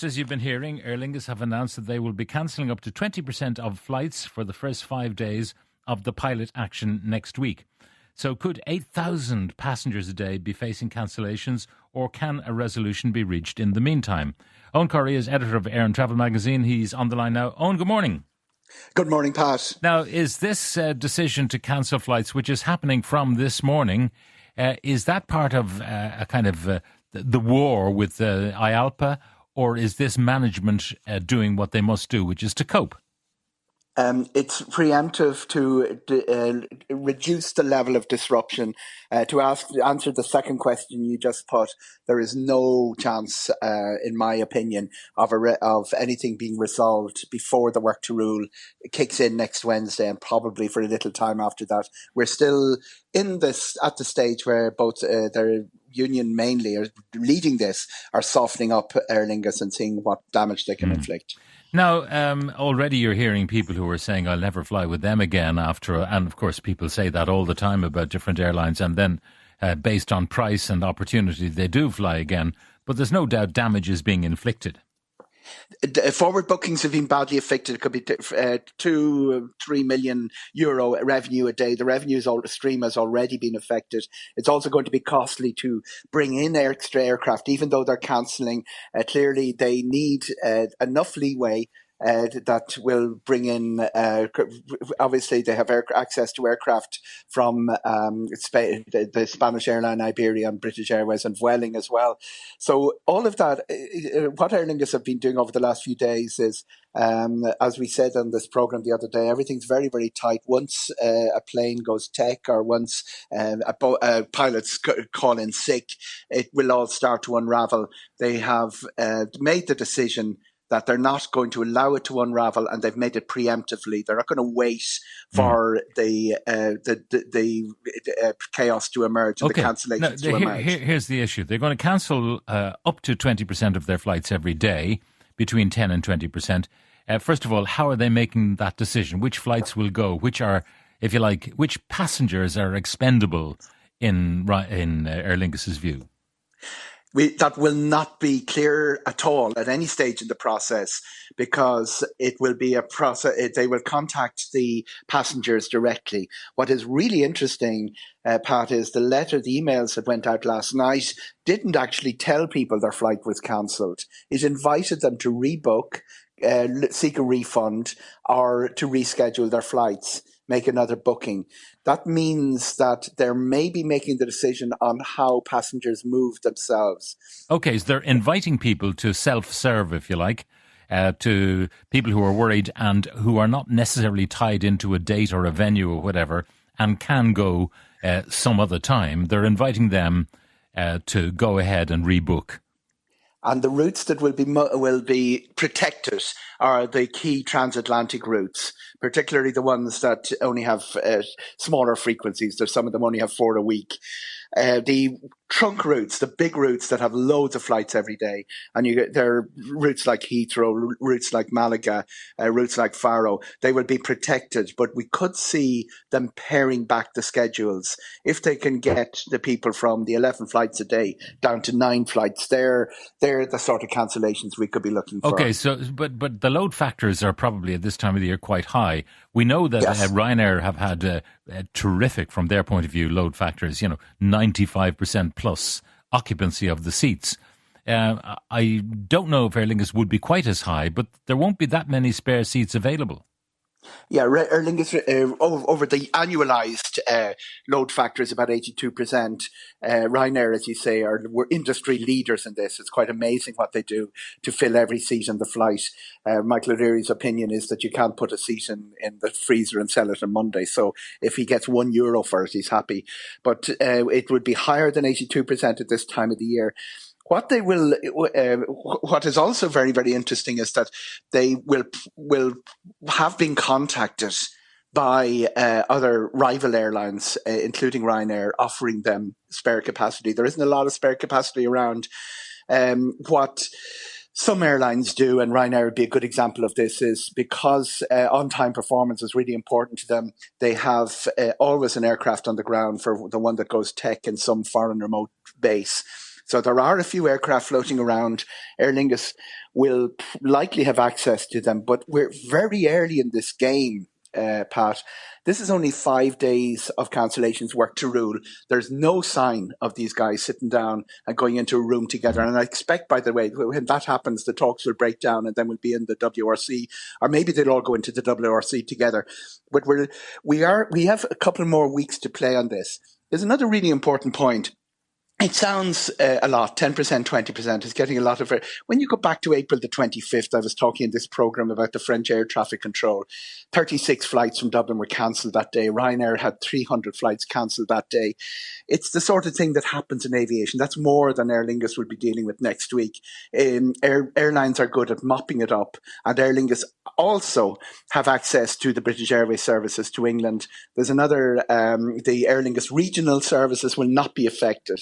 As you've been hearing, Aer Lingus have announced that they will be cancelling up to 20% of flights for the first 5 days of the pilot action next week. So could 8,000 passengers a day be facing cancellations, or can a resolution be reached in the meantime? Eoghan Corry is editor of Air and Travel magazine. He's on the line now. Eoghan, good morning. Good morning, Pat. Now, is this decision to cancel flights, which is happening from this morning, is that part of a kind of the war with IALPA, or is this management doing what they must do, which is to cope? It's preemptive to reduce the level of disruption. To answer the second question you just put, there is no chance, in my opinion, of anything being resolved before the work to rule kicks in next Wednesday, and probably for a little time after that. We're still at the stage where both their union mainly are leading this, are softening up Aer Lingus and seeing what damage they can inflict. Now, already you're hearing people who are saying, I'll never fly with them again and of course people say that all the time about different airlines, and then based on price and opportunity, they do fly again. But there's no doubt damage is being inflicted. Forward bookings have been badly affected. It could be 2-3 million euro revenue a day. The revenue stream has already been affected. It's also going to be costly to bring in extra aircraft, even though they're cancelling. Clearly, they need enough leeway that will bring in, obviously they have access to aircraft from the Spanish airline Iberia and British Airways and Vueling as well. So all of that, what Aer Lingus have been doing over the last few days is, as we said on this programme the other day, everything's very, very tight. Once a plane goes tech, or once pilots call in sick, it will all start to unravel. They have made the decision that they're not going to allow it to unravel, and they've made it preemptively. They're not going to wait for the chaos to emerge and the cancellations to emerge. Here's the issue. They're going to cancel up to 20% of their flights every day, between 10 and 20%. First of all, how are they making that decision? Which flights will go? Which are, if you like, which passengers are expendable in Aer Lingus's view? That will not be clear at all at any stage in the process, because it will be a process. They will contact the passengers directly. What is really interesting, Pat, is the emails that went out last night didn't actually tell people their flight was cancelled. It invited them to rebook, seek a refund, or to reschedule their flights, make another booking. That means that they're maybe making the decision on how passengers move themselves. Okay, so they're inviting people to self-serve, if you like, to people who are worried and who are not necessarily tied into a date or a venue or whatever and can go some other time. They're inviting them to go ahead and rebook. And the routes that will be protected are the key transatlantic routes, particularly the ones that only have smaller frequencies. There's some of them only have 4 a week. The trunk routes, the big routes that have loads of flights every day, and there are routes like Heathrow, routes like Malaga, routes like Faro, they will be protected, but we could see them paring back the schedules. If they can get the people from the 11 flights a day down to 9 flights, they're the sort of cancellations we could be looking for. Okay, so but the load factors are probably at this time of the year quite high. We know that Ryanair have had terrific, from their point of view, load factors, 95% plus occupancy of the seats. I don't know if Aer Lingus would be quite as high, but there won't be that many spare seats available. Yeah, Aer Lingus, over the annualised load factor is about 82%. Ryanair, as you say, were industry leaders in this. It's quite amazing what they do to fill every seat on the flight. Michael O'Leary's opinion is that you can't put a seat in the freezer and sell it on Monday. So if he gets €1 for it, he's happy. But it would be higher than 82% at this time of the year. What is also very, very interesting is that they will have been contacted by other rival airlines, including Ryanair, offering them spare capacity. There isn't a lot of spare capacity around. What some airlines do, and Ryanair would be a good example of this, is because on-time performance is really important to them, they have always an aircraft on the ground for the one that goes tech in some foreign remote base. So there are a few aircraft floating around. Aer Lingus will likely have access to them, but we're very early in this game, Pat. This is only 5 days of cancellations work to rule. There's no sign of these guys sitting down and going into a room together. And I expect, by the way, when that happens, the talks will break down and then we'll be in the WRC, or maybe they'll all go into the WRC together. But we have a couple more weeks to play on this. There's another really important point. It sounds a lot, 10%, 20% is getting a lot of it. When you go back to April the 25th, I was talking in this program about the French air traffic control. 36 flights from Dublin were cancelled that day. Ryanair had 300 flights cancelled that day. It's the sort of thing that happens in aviation. That's more than Aer Lingus will be dealing with next week. Airlines are good at mopping it up, and Aer Lingus also have access to the British Airways services to England. There's another, the Aer Lingus regional services will not be affected.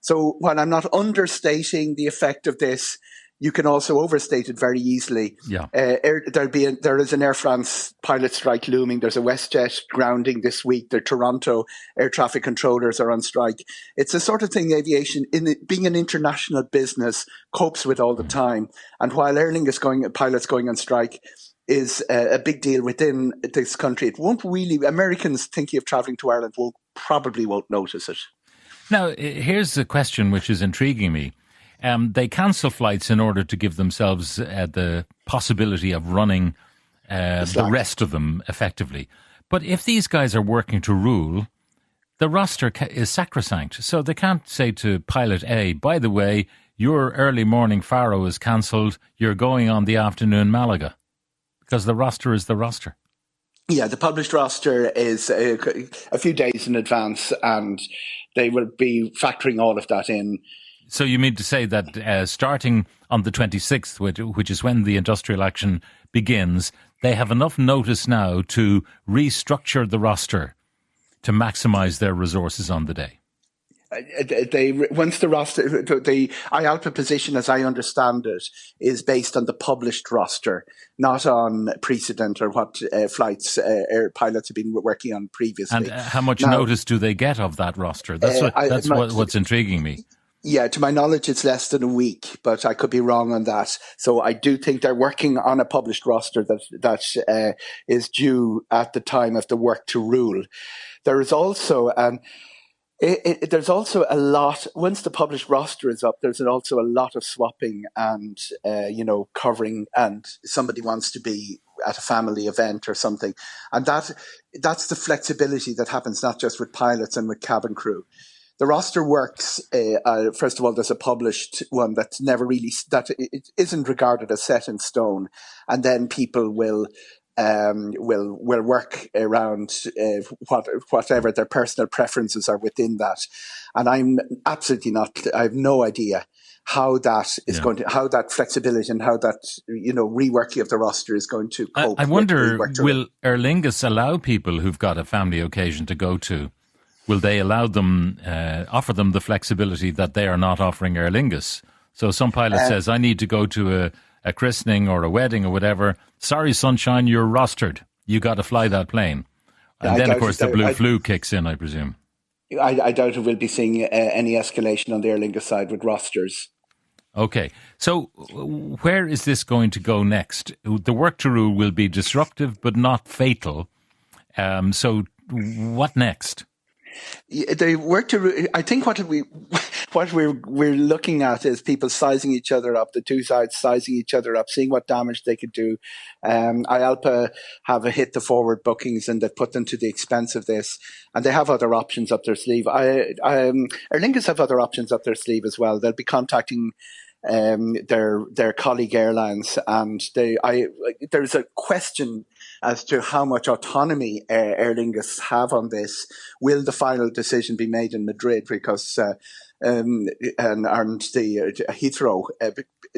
So while I'm not understating the effect of this, you can also overstate it very easily. Yeah. There is an Air France pilot strike looming. There's a WestJet grounding this week. The Toronto air traffic controllers are on strike. It's the sort of thing aviation, being an international business, copes with all the time. And while Aer Lingus pilots going on strike is a big deal within this country, it won't really, Americans thinking of travelling to Ireland probably won't notice it. Now, here's the question which is intriguing me. They cancel flights in order to give themselves the possibility of running the rest of them effectively. But if these guys are working to rule, the roster is sacrosanct. So they can't say to pilot A, by the way, your early morning Faro is cancelled, you're going on the afternoon Malaga. Because the roster is the roster. Yeah, the published roster is a few days in advance, and they will be factoring all of that in. So you mean to say that starting on the 26th, which is when the industrial action begins, they have enough notice now to restructure the roster to maximise their resources on the day? Once the roster, the IALPA position, as I understand it, is based on the published roster, not on precedent or what flights air pilots have been working on previously. And how much notice do they get of that roster? That's what's intriguing me. Yeah, to my knowledge, it's less than a week, but I could be wrong on that. So I do think they're working on a published roster that is due at the time of the work to rule. There is also there's also a lot, once the published roster is up, there's also a lot of swapping and, covering, and somebody wants to be at a family event or something. And that's the flexibility that happens not just with pilots and with cabin crew. The roster works, first of all, there's a published one that's it isn't regarded as set in stone. And then people will work around whatever their personal preferences are within that. And I'm absolutely I have no idea how that is going to, how that flexibility and how that, reworking of the roster is going to cope. I wonder, will Aer Lingus allow people who've got a family occasion to go to? Will they allow them, offer them the flexibility that they are not offering Aer Lingus? So some pilot says, I need to go to a christening or a wedding or whatever. Sorry, sunshine, you're rostered. You got to fly that plane. And then, of course, the blue flu kicks in, I presume. I doubt we'll be seeing any escalation on the Aer Lingus side with rosters. Okay. So where is this going to go next? The work to rule will be disruptive but not fatal. So what next? The work to, I think what we're looking at is people sizing each other up, the two sides sizing each other up, seeing what damage they could do. IALPA have hit the forward bookings and they've put them to the expense of this, and they have other options up their sleeve. Aer Lingus have other options up their sleeve as well. They'll be contacting their colleague airlines, and there's a question as to how much autonomy Aer Lingus have on this. Will the final decision be made in Madrid? Because and the Heathrow,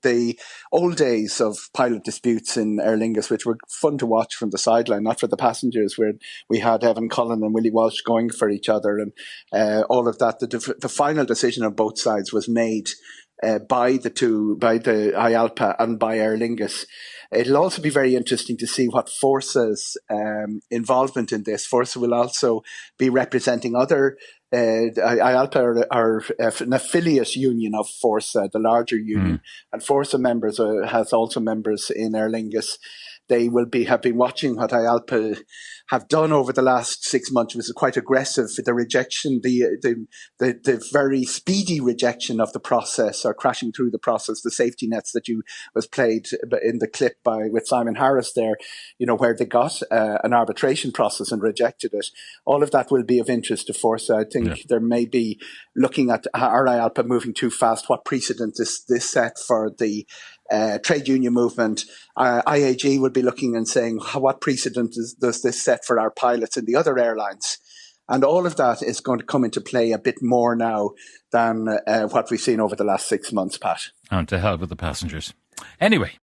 the old days of pilot disputes in Aer Lingus, which were fun to watch from the sideline, not for the passengers, where we had Evan Cullen and Willie Walsh going for each other, and all of that. The final decision on both sides was made by the IALPA and by Aer Lingus. It'll also be very interesting to see what Force's involvement in this. Force will also be representing other IALPA are an affiliate union of Forsa, the larger union, and Forsa members has also members in Aer Lingus. They have been watching what IALPA have done over the last 6 months, which was quite aggressive. The rejection, the very speedy rejection of the process, or crashing through the process, the safety nets that was played in the clip with Simon Harris there, where they got an arbitration process and rejected it. All of that will be of interest to Forsa. I think there may be looking at our IALPA moving too fast. What precedent this set for the trade union movement? IAG would be looking and saying, what precedent does this set for our pilots in the other airlines? And all of that is going to come into play a bit more now than what we've seen over the last 6 months, Pat. And to hell with the passengers. Anyway.